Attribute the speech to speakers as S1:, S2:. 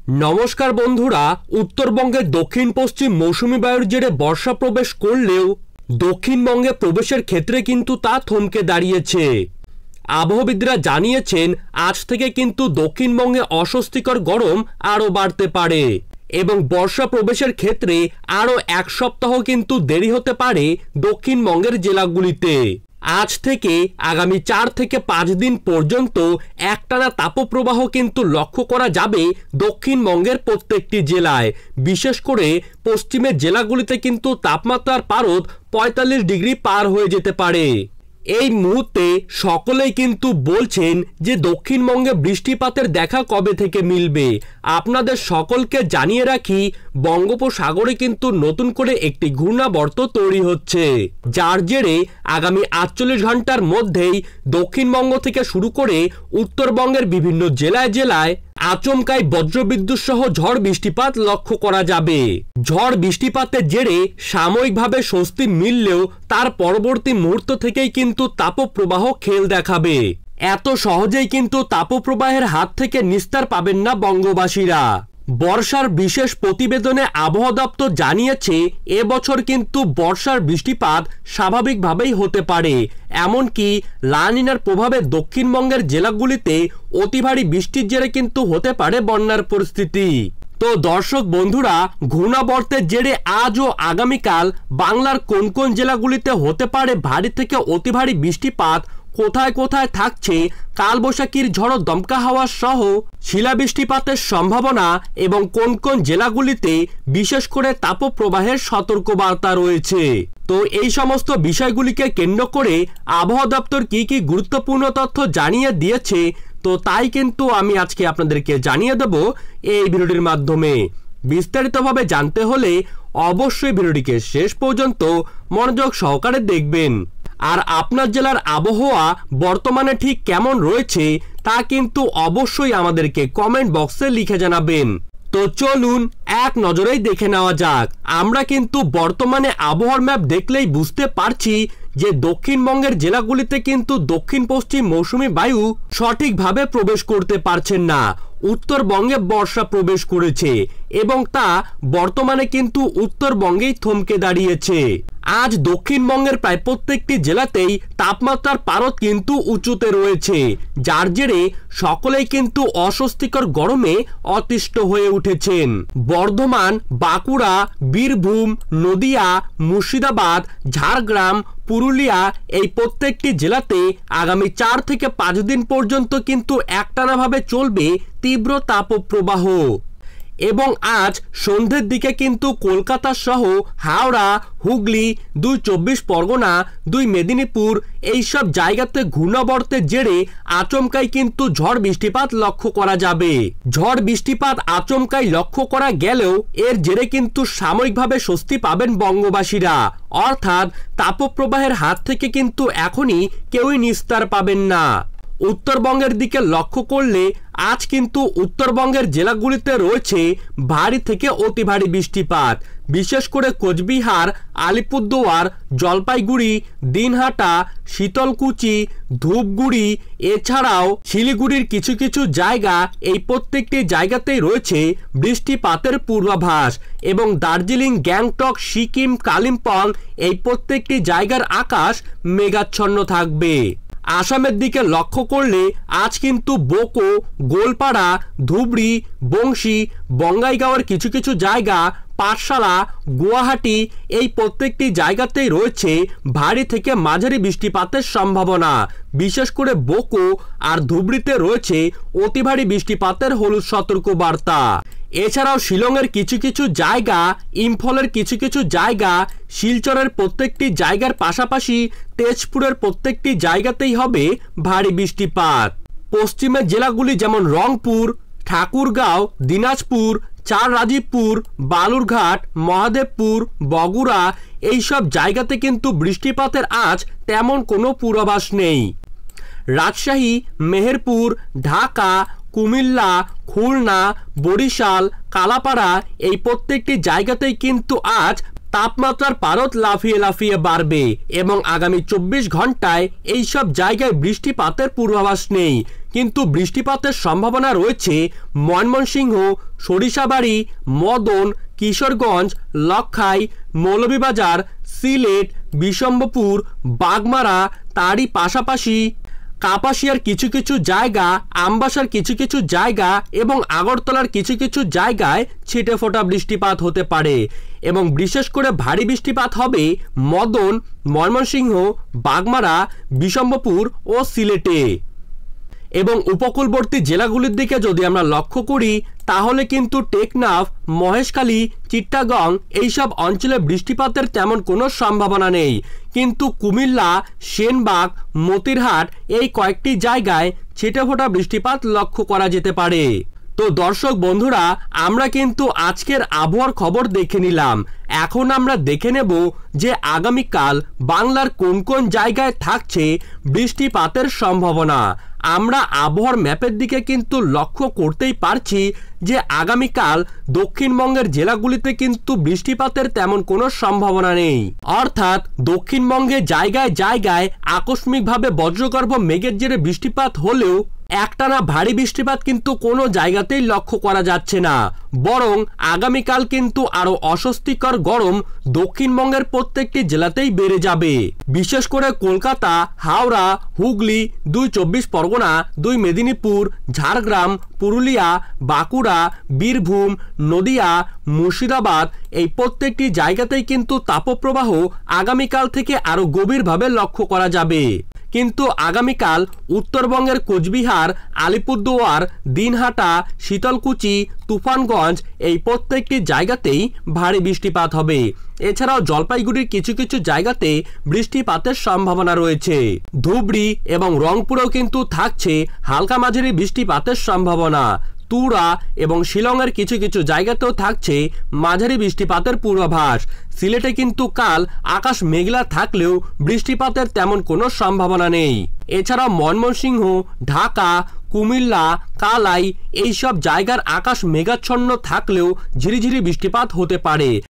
S1: नमस्कार बंधुरा उत्तरबंगे दक्षिण पश्चिम मौसुमी बायुर जेरे बर्षा प्रवेश करलेও दक्षिणबंगे प्रवेशेर क्षेत्रे किन्तु ता थमके दाड़िয়েছে। आबहावाविदরা জানিয়েছেন আজ থেকে কিন্তু দক্ষিণবঙ্গে অস্বস্তিকর গরম আরো বাড়তে পারে এবং বর্ষা প্রবেশের ক্ষেত্রে আরো এক সপ্তাহ কিন্তু দেরি হতে পারে দক্ষিণবঙ্গের জেলাগুলিতে। आज থেকে আগামী 4 থেকে 5 दिन পর্যন্ত একটানা তাপপ্রবাহ কিন্তু লক্ষ্য করা যাবে দক্ষিণবঙ্গের প্রত্যেকটি জেলায়। বিশেষ করে পশ্চিমের জেলাগুলিতে কিন্তু তাপমাত্রার পারদ 45 ডিগ্রি পার হয়ে যেতে পারে। এই মুহূর্তে সকলেই কিন্তু বলছেন যে দক্ষিণবঙ্গে বৃষ্টিপাতের দেখা কবে থেকে মিলবে। আপনাদের সকলকে জানিয়ে রাখি বঙ্গোপসাগরে কিন্তু নতুন করে একটি ঘূর্ণাবর্ত তৈরি হচ্ছে, যার জেরে আগামী 48 ঘন্টার মধ্যেই দক্ষিণবঙ্গ থেকে শুরু করে উত্তরবঙ্গের বিভিন্ন জেলায় জেলায় আচমকাই বজ্রবিদ্যুৎ সহ ঝড় বৃষ্টিপাত লক্ষ্য করা যাবে। ঝড় বৃষ্টিপাতের জেরে সাময়িকভাবে স্বস্তি মিললেও তার পরবর্তী মুহূর্ত থেকেই কিন্তু তাপপ্রবাহ খেল দেখাবে। এত সহজেই কিন্তু তাপপ্রবাহের হাত থেকে নিস্তার পাবেন না বঙ্গবাসীরা। বর্ষার বিশেষ প্রতিবেদনে আবহাওয়া দপ্তর জানিয়েছে এবছর কিন্তু বর্ষার বৃষ্টিপাত স্বাভাবিকভাবেই হতে পারে। এমনকি লা নিনার প্রভাবে দক্ষিণবঙ্গের জেলাগুলিতে অতি ভারী বৃষ্টির জেরে কিন্তু হতে পারে বন্যার পরিস্থিতি। তো দর্শক বন্ধুরা, ঘূর্ণাবর্তের জেরে আজ ও আগামীকাল বাংলার কোন কোন জেলাগুলিতে হতে পারে ভারী থেকে অতি ভারী বৃষ্টিপাত, কোথায় কোথায় থাকছে কালবৈশাখীর ঝড়ো দমকা হাওয়া সহ শিলাবৃষ্টিপাতের সম্ভাবনা এবং কোন কোন জেলাগুলিতে বিশেষ করে তাপপ্রবাহের সতর্কবার্তা রয়েছে। তো এই সমস্ত বিষয়গুলিকে কেন্দ্র করে আবহাওয়া দপ্তর কি কি গুরুত্বপূর্ণ তথ্য জানিয়ে দিয়েছে, তো তাই কিন্তু আমি আজকে আপনাদেরকে জানিয়ে দেব এই ভিডিওটির মাধ্যমে। বিস্তারিতভাবে জানতে হলে অবশ্যই ভিডিওটিকে শেষ পর্যন্ত মনোযোগ সহকারে দেখবেন। আর আপনার জেলার আবহাওয়া বর্তমানে ঠিক কেমন রয়েছে তা কিন্তু অবশ্যই আমাদেরকে কমেন্ট বক্সে লিখে জানাবেন। তো চলুন এক নজরেই দেখে নেওয়া যাক। আমরা কিন্তু বর্তমানে আবহাওয়ার ম্যাপ দেখলেই বুঝতে পারছি যে দক্ষিণবঙ্গের জেলাগুলিতে কিন্তু দক্ষিণ পশ্চিম মৌসুমী বায়ু সঠিকভাবে প্রবেশ করতে পারছেন না। উত্তরবঙ্গে বর্ষা প্রবেশ করেছে এবং তা বর্তমানে কিন্তু উত্তরবঙ্গেই থমকে দাঁড়িয়েছে। আজ দক্ষিণবঙ্গের প্রায় প্রত্যেকটি জেলাতেই তাপমাত্রার পারদ কিন্তু উঁচুতে রয়েছে, যার জেরে সকলেই কিন্তু অস্বস্তিকর গরমে অতিষ্ঠ হয়ে উঠেছেন। বর্ধমান, বাঁকুড়া, বীরভূম, নদিয়া, মুর্শিদাবাদ, ঝাড়গ্রাম, পুরুলিয়া এই প্রত্যেকটি জেলাতে আগামী 4 থেকে 5 দিন পর্যন্ত কিন্তু একটানাভাবে চলবে তীব্র তাপপ্রবাহ। এবং আজ সন্ধ্যের দিকে কিন্তু কলকাতা সহ হাওড়া, হুগলি, 2 24 পরগনা, 2 মেদিনীপুর এইসব জায়গাতে ঘূর্ণাবর্তের জেরে আচমকাই কিন্তু ঝড় বৃষ্টিপাত লক্ষ্য করা যাবে। ঝড় বৃষ্টিপাত আচমকাই লক্ষ্য করা গেলেও এর জেরে কিন্তু সাময়িকভাবে স্বস্তি পাবেন বঙ্গবাসীরা, অর্থাৎ তাপপ্রবাহের হাত থেকে কিন্তু এখনই কেউই নিস্তার পাবেন না। উত্তরবঙ্গের দিকে লক্ষ্য করলে আজ কিন্তু উত্তরবঙ্গের জেলাগুলিতে রয়েছে ভারী থেকে অতি ভারী বৃষ্টিপাত। বিশেষ করে কোচবিহার, আলিপুরদুয়ার, জলপাইগুড়ি, দিনহাটা, শীতলকুচি, ধূপগুড়ি এছাড়াও শিলিগুড়ির কিছু কিছু জায়গা এই প্রত্যেকটি জায়গাতেই রয়েছে বৃষ্টিপাতের পূর্বাভাস এবং দার্জিলিং, গ্যাংটক, সিকিম, কালিম্পং এই প্রত্যেকটি জায়গার আকাশ মেঘাচ্ছন্ন থাকবে। আসামের দিকে লক্ষ্য করলে আজ কিন্তু বোকো, গোলপাড়া, ধুবড়ি, বংশী, বঙ্গাইগাঁওয়ের কিছু কিছু জায়গা, পাঠশালা, গুয়াহাটি এই প্রত্যেকটি জায়গাতেই রয়েছে ভারী থেকে মাঝারি বৃষ্টিপাতের সম্ভাবনা। বিশেষ করে বোকো আর ধুবড়িতে রয়েছে অতি ভারী বৃষ্টিপাতের হলুদ সতর্কবার্তা। এছাড়াও শিলংয়ের কিছু কিছু জায়গা, ইম্ফলের কিছু কিছু জায়গা, শিলচরের প্রত্যেকটি জায়গার পাশাপাশি তেজপুরের প্রত্যেকটি জায়গাতেই হবে ভারী বৃষ্টিপাত। পশ্চিমের জেলাগুলি যেমন রংপুর, ঠাকুরগাঁও, দিনাজপুর, চার রাজীবপুর, বালুরঘাট, মহাদেবপুর, বগুড়া এইসব জায়গাতে কিন্তু বৃষ্টিপাতের আজ তেমন কোনো পূর্বাভাস নেই। রাজশাহী, মেহেরপুর, ঢাকা, কুমিল্লা, খুলনা, বরিশাল, কালাপাড়া এই প্রত্যেকটি জায়গাতেই কিন্তু আজ তাপমাত্রার পারদ লাফিয়ে লাফিয়ে বাড়বে এবং আগামী 24 ঘন্টায় এই সব জায়গায় বৃষ্টিপাতের পূর্বাভাস নেই। কিন্তু বৃষ্টিপাতের সম্ভাবনা রয়েছে ময়মনসিংহ, সরিষাবাড়ি, মদন, কিশোরগঞ্জ, লক্ষাই, মৌলভীবাজার, সিলেট, বিশম্বপুর, বাগমারা, তারই পাশাপাশি কাপাসিয়ার কিছু কিছু জায়গা, আমবাসার কিছু কিছু জায়গা এবং আগরতলার কিছু কিছু জায়গায় ছিটেফোঁটা বৃষ্টিপাত হতে পারে এবং বিশেষ করে ভারী বৃষ্টিপাত হবে মদন, ময়মনসিংহ, বাগমারা, বিশম্বপুর ও সিলেটে। এবং উপকূলবর্তী জেলাগুলির দিকে যদি আমরা লক্ষ্য করি তাহলে কিন্তু টেকনাফ, মহেশখালী, চিট্টাগং এইসব অঞ্চলে বৃষ্টিপাতের তেমন কোনো সম্ভাবনা নেই, কিন্তু কুমিল্লা, সেনবাগ, মতিরহাট এই কয়েকটি জায়গায় ছিটেফোঁটা বৃষ্টিপাত লক্ষ্য করা যেতে পারে। তো দর্শক বন্ধুরা, আমরা কিন্তু আজকের আবহাওয়ার খবর দেখে নিলাম। এখন আমরা দেখে নেব যে আগামীকাল বাংলার কোন কোন জায়গায় থাকছে বৃষ্টিপাতের সম্ভাবনা। আমরা আবহাওয়ার ম্যাপের দিকে কিন্তু লক্ষ্য করতেই পারছি যে আগামীকাল দক্ষিণবঙ্গের জেলাগুলিতে কিন্তু বৃষ্টিপাতের তেমন কোনো সম্ভাবনা নেই, অর্থাৎ দক্ষিণবঙ্গে জায়গায় জায়গায় আকস্মিকভাবে বজ্রগর্ভ মেঘের জেরে বৃষ্টিপাত হলেও একটানা ভারী বৃষ্টিপাত কিন্তু কোনো জায়গাতেই লক্ষ্য করা যাচ্ছে না, বরং আগামীকাল কিন্তু আরো অস্বস্তিকর গরম দক্ষিণবঙ্গের প্রত্যেকটি জেলাতেই বেড়ে যাবে। বিশেষ করে কলকাতা, হাওড়া, হুগলি, 2 চব্বিশ পরগনা, 2 মেদিনীপুর, ঝাড়গ্রাম, পুরুলিয়া, বাঁকুড়া, বীরভূম, নদিয়া, মুর্শিদাবাদ এই প্রত্যেকটি জায়গাতেই কিন্তু তাপপ্রবাহ আগামীকাল থেকে আরো গভীরভাবে লক্ষ্য করা যাবে। কিন্তু আগামীকাল উত্তরবঙ্গের কোচবিহার, আলিপুরদুয়ার, দিনহাটা, শীতলকুচি, তুফানগঞ্জ এই প্রত্যেকটি জায়গাতেই ভারী বৃষ্টিপাত হবে। এছাড়াও জলপাইগুড়ির কিছু কিছু জায়গাতে বৃষ্টিপাতের সম্ভাবনা রয়েছে। ধুবড়ি এবং রংপুরেও কিন্তু থাকছে হালকা মাঝারি বৃষ্টিপাতের সম্ভাবনা। তুরা এবং শিলংয়ের কিছু কিছু জায়গাতেও থাকছে মাঝারি বৃষ্টিপাতের পূর্বাভাস। সিলেটে কিন্তু কাল আকাশ মেঘলা থাকলেও বৃষ্টিপাতের তেমন কোনো সম্ভাবনা নেই। এছাড়া ময়মনসিংহ, ঢাকা, কুমিল্লা, কালাই এইসব জায়গার আকাশ মেঘাচ্ছন্ন থাকলেও ঝিরিঝিরি বৃষ্টিপাত হতে পারে।